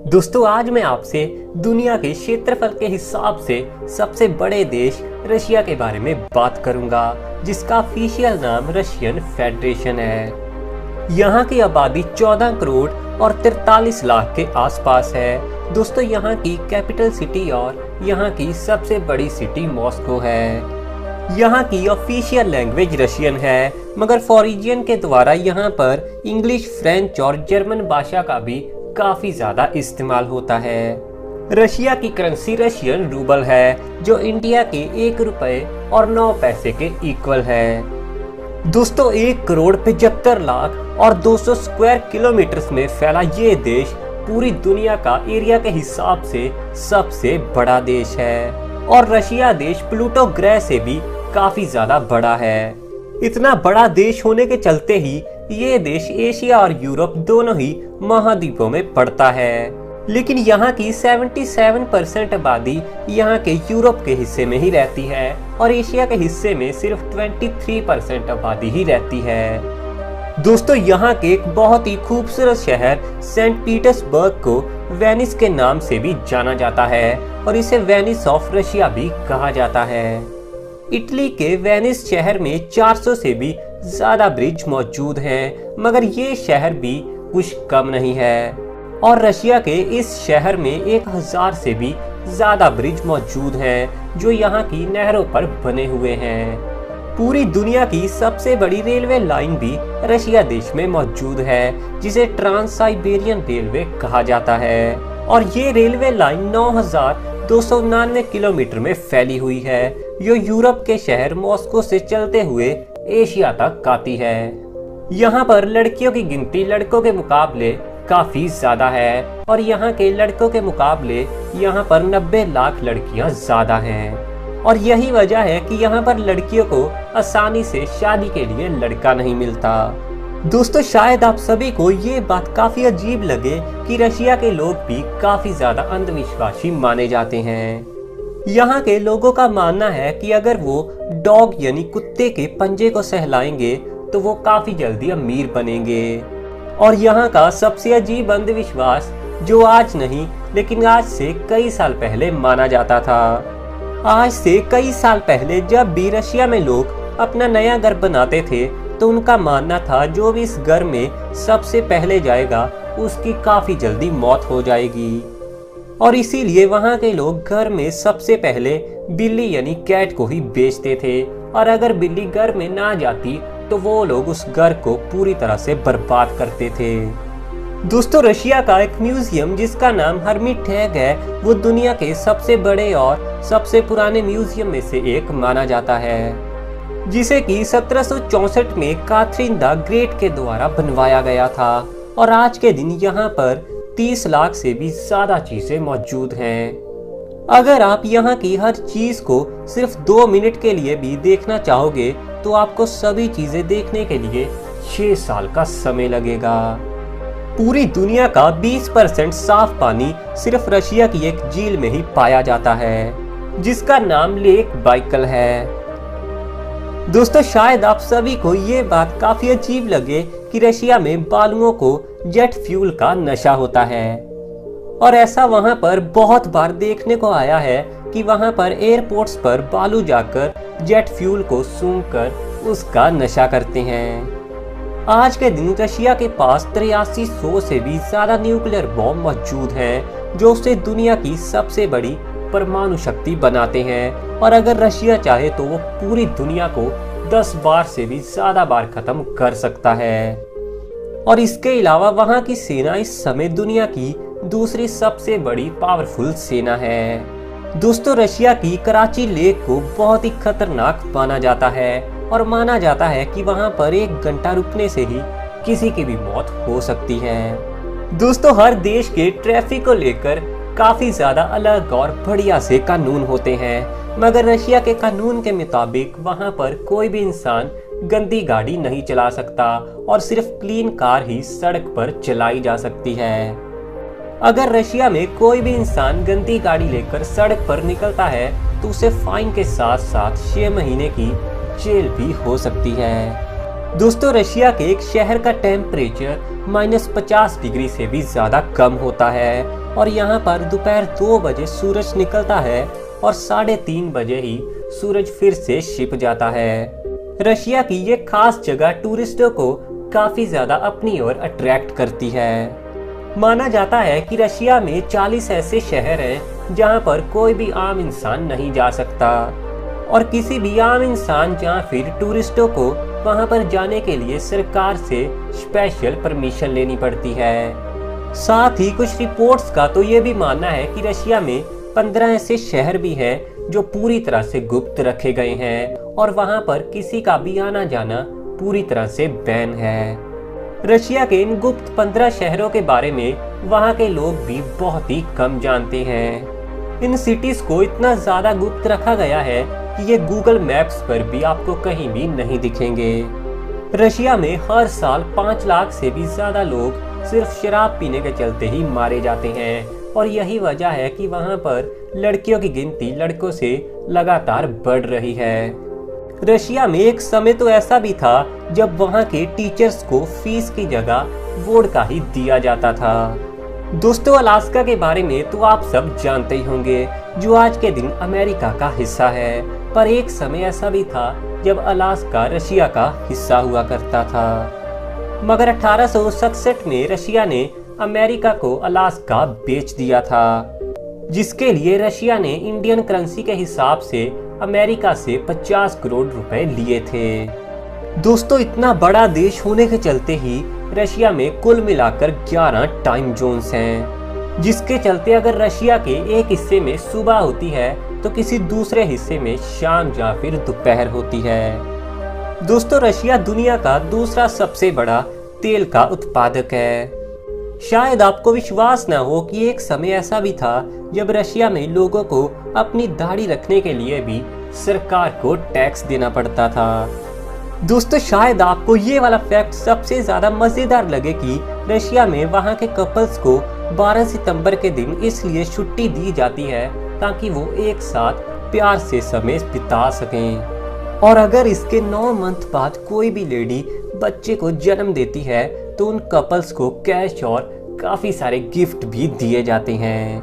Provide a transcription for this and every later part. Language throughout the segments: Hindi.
दोस्तों आज मैं आपसे दुनिया के क्षेत्रफल के हिसाब से सबसे बड़े देश रशिया के बारे में बात करूंगा, जिसका ऑफिशियल नाम रशियन फेडरेशन है। यहाँ की आबादी 14 करोड़ और 43 लाख के आसपास है। दोस्तों यहाँ की कैपिटल सिटी और यहाँ की सबसे बड़ी सिटी मॉस्को है। यहाँ की ऑफिशियल लैंग्वेज रशियन है, मगर फॉरेनियन के द्वारा यहाँ पर इंग्लिश, फ्रेंच और जर्मन भाषा का भी काफी ज्यादा इस्तेमाल होता है। रशिया की करेंसी रशियन रूबल है, जो इंडिया के 1 रुपए और 9 पैसे के इक्वल है। दोस्तों 1 करोड़ 75 लाख और 200 स्क्वायर किलोमीटर में फैला ये देश पूरी दुनिया का एरिया के हिसाब से सबसे बड़ा देश है, और रशिया देश प्लूटो ग्रह से भी काफी ज्यादा बड़ा है। इतना बड़ा देश होने के चलते ही ये देश एशिया और यूरोप दोनों ही महाद्वीपों में पड़ता है, लेकिन यहाँ की 77% आबादी यहाँ के यूरोप के हिस्से में ही रहती है और एशिया के हिस्से में सिर्फ 23% आबादी ही रहती है। दोस्तों यहाँ के एक बहुत ही खूबसूरत शहर सेंट पीटर्सबर्ग को वेनिस के नाम से भी जाना जाता है और इसे वेनिस ऑफ रशिया भी कहा जाता है। इटली के वेनिस शहर में 400 से भी ज्यादा ब्रिज मौजूद हैं, मगर ये शहर भी कुछ कम नहीं है, और रशिया के इस शहर में 1000 से भी ज्यादा ब्रिज मौजूद हैं, जो यहाँ की नहरों पर बने हुए हैं। पूरी दुनिया की सबसे बड़ी रेलवे लाइन भी रशिया देश में मौजूद है, जिसे ट्रांस साइबेरियन रेलवे कहा जाता है, और ये रेलवे लाइन 9299 किलोमीटर में फैली हुई है, जो यूरोप के शहर मॉस्को से चलते हुए एशिया तक आती है। यहाँ पर लड़कियों की गिनती लड़कों के मुकाबले काफी ज्यादा है, और यहाँ के लड़कों के मुकाबले यहाँ पर 90 लाख लड़कियाँ ज्यादा हैं, और यही वजह है कि यहाँ पर लड़कियों को आसानी से शादी के लिए लड़का नहीं मिलता। दोस्तों शायद आप सभी को ये बात काफी अजीब लगे कि रशिया के लोग भी काफी ज्यादा अंधविश्वासी माने जाते हैं। यहाँ के लोगों का मानना है कि अगर वो डॉग यानी कुत्ते के पंजे को सहलाएंगे तो वो काफी जल्दी अमीर बनेंगे। और यहाँ का सबसे अजीब अंधविश्वास, जो आज नहीं लेकिन आज से कई साल पहले माना जाता था। आज से कई साल पहले जब भी रशिया में लोग अपना नया घर बनाते थे, तो उनका मानना था जो भी इस घर में सबसे पहले जाएगा उसकी काफी जल्दी मौत हो जाएगी, और इसीलिए वहाँ के लोग घर में सबसे पहले बिल्ली यानी कैट को ही बेचते थे, और अगर बिल्ली घर में ना जाती तो वो लोग उस घर को पूरी तरह से बर्बाद करते थे। दोस्तों रशिया का एक म्यूजियम जिसका नाम हर्मिटेज है, वो दुनिया के सबसे बड़े और सबसे पुराने म्यूजियम में से एक माना जाता है, जिसे कि 1764 में काथरीन द ग्रेट के द्वारा बनवाया गया था, और आज के दिन यहाँ पर 30 लाख से भी ज्यादा चीजें मौजूद हैं। अगर आप यहाँ की हर चीज को सिर्फ 2 मिनट के लिए भी देखना चाहोगे तो आपको सभी चीजें देखने के लिए 6 साल का समय लगेगा। पूरी दुनिया का 20% साफ पानी सिर्फ रशिया की एक झील में ही पाया जाता है, जिसका नाम लेक बाइकल है। दोस्तों शायद आप सभी को ये बात काफी अजीब लगे कि रशिया में बालुओं को जेट फ्यूल का नशा होता है, और ऐसा वहां पर बहुत बार देखने को आया है कि वहां पर एयरपोर्ट्स पर बालू जाकर जेट फ्यूल को सूंघकर उसका नशा करते हैं। आज के दिन रशिया के पास 8300 से भी ज्यादा न्यूक्लियर बॉम्ब मौजूद हैं, जो उसे दुनिया की सबसे बड़ी परमाणु शक्ति बनाते हैं, और अगर रशिया चाहे तो वो पूरी दुनिया को 10 बार से भी ज्यादा बार खत्म कर सकता है। और इसके अलावा वहां की सेना इस समय दुनिया की दूसरी सबसे बड़ी पावरफुल सेना है। दोस्तों रशिया की कराची लेक को बहुत ही खतरनाक माना जाता है, और माना जाता है कि वहां पर 1 घंटा रुकने से ही किसी की भी मौत हो सकती है। दोस्तों हर देश के ट्रैफिक को लेकर काफी ज्यादा अलग और बढ़िया से कानून होते हैं, मगर रशिया के कानून के मुताबिक वहां पर कोई भी इंसान गंदी गाड़ी नहीं चला सकता, और सिर्फ क्लीन कार ही सड़क पर चलाई जा सकती है। अगर रशिया में कोई भी इंसान गंदी गाड़ी लेकर सड़क पर निकलता है तो उसे फाइन के साथ साथ 6 महीने की जेल भी हो सकती है। दोस्तों रशिया के एक शहर का टेम्परेचर -50 डिग्री से भी ज्यादा कम होता है, और यहाँ पर दोपहर 2 बजे सूरज निकलता है और 3:30 बजे ही सूरज फिर से छिप जाता है। रशिया की ये खास जगह टूरिस्टों को काफी ज्यादा अपनी ओर अट्रैक्ट करती है। माना जाता है कि रशिया में 40 ऐसे शहर हैं जहाँ पर कोई भी आम इंसान नहीं जा सकता और किसी भी आम इंसान या फिर टूरिस्टों को वहाँ पर जाने के लिए सरकार से स्पेशल परमिशन लेनी पड़ती है। साथ ही कुछ रिपोर्ट्स का तो ये भी मानना है कि रशिया में 15 ऐसे शहर भी हैं जो पूरी तरह से गुप्त रखे गए हैं और वहाँ पर किसी का भी आना जाना पूरी तरह से बैन है। रशिया के इन गुप्त 15 शहरों के बारे में वहाँ के लोग भी बहुत ही कम जानते हैं। इन सिटीज को इतना ज्यादा गुप्त रखा गया है कि ये गूगल मैप्स पर भी आपको कहीं भी नहीं दिखेंगे। रशिया में हर साल 5 लाख से भी ज्यादा लोग सिर्फ शराब पीने के चलते ही मारे जाते हैं और यही वजह है कि वहाँ पर लड़कियों की गिनती लड़कों से लगातार बढ़ रही है। रशिया में एक समय तो ऐसा भी था जब वहाँ के टीचर्स को फीस की जगह वोडका ही दिया जाता था। दोस्तों, अलास्का के बारे में तो आप सब जानते ही होंगे, जो आज के दिन अमेरिका का हिस्सा है, पर एक समय ऐसा भी था जब अलास्का रशिया का हिस्सा हुआ करता था। मगर 1867 में रशिया ने अमेरिका को अलास्का बेच दिया था, जिसके लिए रशिया ने इंडियन करेंसी के हिसाब से अमेरिका से 50 करोड़ रुपए लिए थे। दोस्तों, इतना बड़ा देश होने के चलते ही रशिया में कुल मिलाकर 11 टाइम जोन्स हैं, जिसके चलते अगर रशिया के एक हिस्से में सुबह होती है तो किसी दूसरे हिस्से में शाम या फिर दोपहर होती है। दोस्तों, रशिया दुनिया का दूसरा सबसे बड़ा तेल का उत्पादक है। शायद आपको विश्वास न हो कि एक समय ऐसा भी था जब रशिया में लोगों को अपनी दाढ़ी रखने के लिए भी सरकार को टैक्स देना पड़ता था। दोस्तों, शायद आपको ये वाला फैक्ट सबसे ज्यादा मजेदार लगे कि रशिया में वहाँ के कपल्स को 12 सितंबर के दिन इसलिए छुट्टी दी जाती है ताकि वो एक साथ प्यार से समय बिता सकें। और अगर इसके 9 मंथ बाद कोई भी लेडी बच्चे को जन्म देती है तो उन कपल्स को कैश और काफी सारे गिफ्ट भी दिए जाते हैं।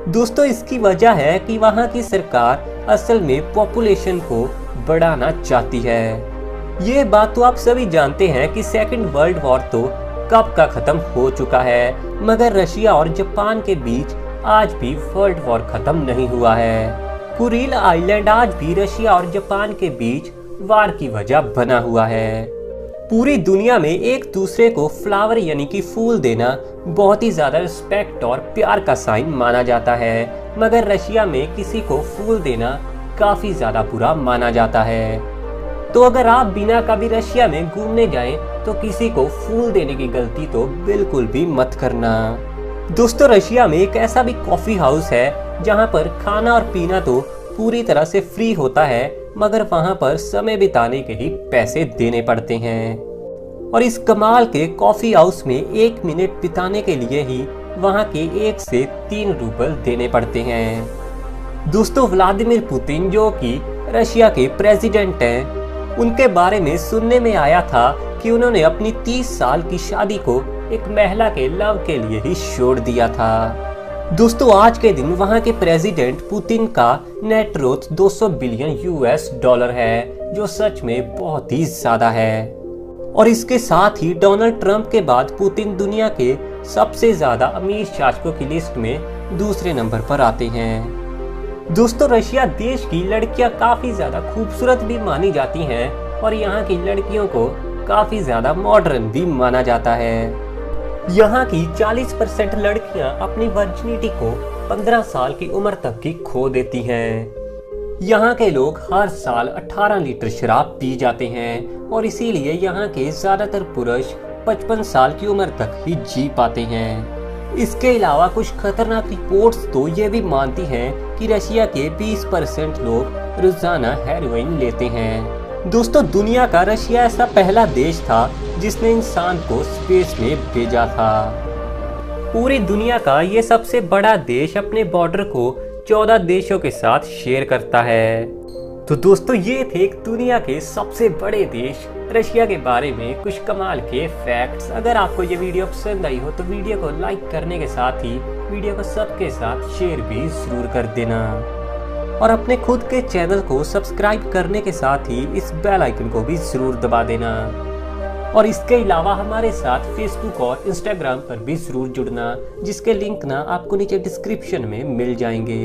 दोस्तों, इसकी वजह है कि वहाँ की सरकार असल में पॉपुलेशन को बढ़ाना चाहती है। ये बात तो आप सभी जानते हैं कि सेकेंड वर्ल्ड वॉर तो कब का खत्म हो चुका है, मगर रशिया और जापान के बीच आज भी वर्ल्ड वॉर खत्म नहीं हुआ है। कुरिल आइलैंड आज भी रशिया और जापान के बीच वार की वजह बना हुआ है। पूरी दुनिया में एक दूसरे को फ्लावर यानी कि फूल देना बहुत ही ज्यादा रिस्पेक्ट और प्यार का साइन माना जाता है, मगर रशिया में किसी को फूल देना काफी ज्यादा बुरा माना जाता है। तो अगर आप बिना कभी रशिया में घूमने जाएं तो किसी को फूल देने की गलती तो बिल्कुल भी मत करना। दोस्तों, रशिया में एक ऐसा भी कॉफी हाउस है जहां पर खाना और पीना तो पूरी तरह से फ्री होता है, मगर वहां पर समय बिताने के ही पैसे देने पड़ते हैं। और इस कमाल के कॉफी हाउस में 1 मिनट बिताने के लिए ही वहां के 1 से 3 रूबल देने पड़ते हैं। दोस्तों, व्लादिमीर पुतिन जो कि रशिया के प्रेसिडेंट हैं, उनके बारे में सुनने में आया था कि उन्होंने अपनी 30 साल की शादी को एक महिला के लव के लिए ही छोड़ दिया था। दोस्तों, आज के दिन वहां के प्रेसिडेंट पुतिन का नेट वर्थ 200 बिलियन US$ है, जो सच में बहुत ही ज्यादा है। और इसके साथ ही डोनाल्ड ट्रंप के बाद पुतिन दुनिया के सबसे ज्यादा अमीर शासकों की लिस्ट में दूसरे नंबर पर आते हैं। दोस्तों, रशिया देश की लड़कियां काफी ज्यादा खूबसूरत भी मानी जाती हैं और यहाँ की लड़कियों को काफी ज्यादा मॉडर्न भी माना जाता है। यहाँ की 40% लड़कियां अपनी वर्जिनिटी को 15 साल की उम्र तक की खो देती हैं। यहाँ के लोग हर साल 18 लीटर शराब पी जाते हैं और इसीलिए यहाँ के ज्यादातर पुरुष 55 साल की उम्र तक ही जी पाते हैं। इसके अलावा कुछ खतरनाक रिपोर्ट्स तो ये भी मानती हैं कि रशिया के 20% लोग रोजाना हेरोइन लेते हैं। दोस्तों, दुनिया का रशिया ऐसा पहला देश था जिसने इंसान को स्पेस में भेजा था। पूरी दुनिया का ये सबसे बड़ा देश अपने बॉर्डर को 14 देशों के साथ शेयर करता है। तो दोस्तों ये थे दुनिया के सबसे बड़े देश रशिया के बारे में कुछ कमाल के फैक्ट्स। अगर आपको ये वीडियो पसंद आई हो तो वीडियो को लाइक करने के साथ ही वीडियो को सबके साथ शेयर भी जरूर कर देना और अपने खुद के चैनल को सब्सक्राइब करने के साथ ही इस बेल आइकन को भी जरूर दबा देना और इसके अलावा हमारे साथ फेसबुक और इंस्टाग्राम पर भी जरूर जुड़ना, जिसके लिंक ना आपको नीचे डिस्क्रिप्शन में मिल जाएंगे।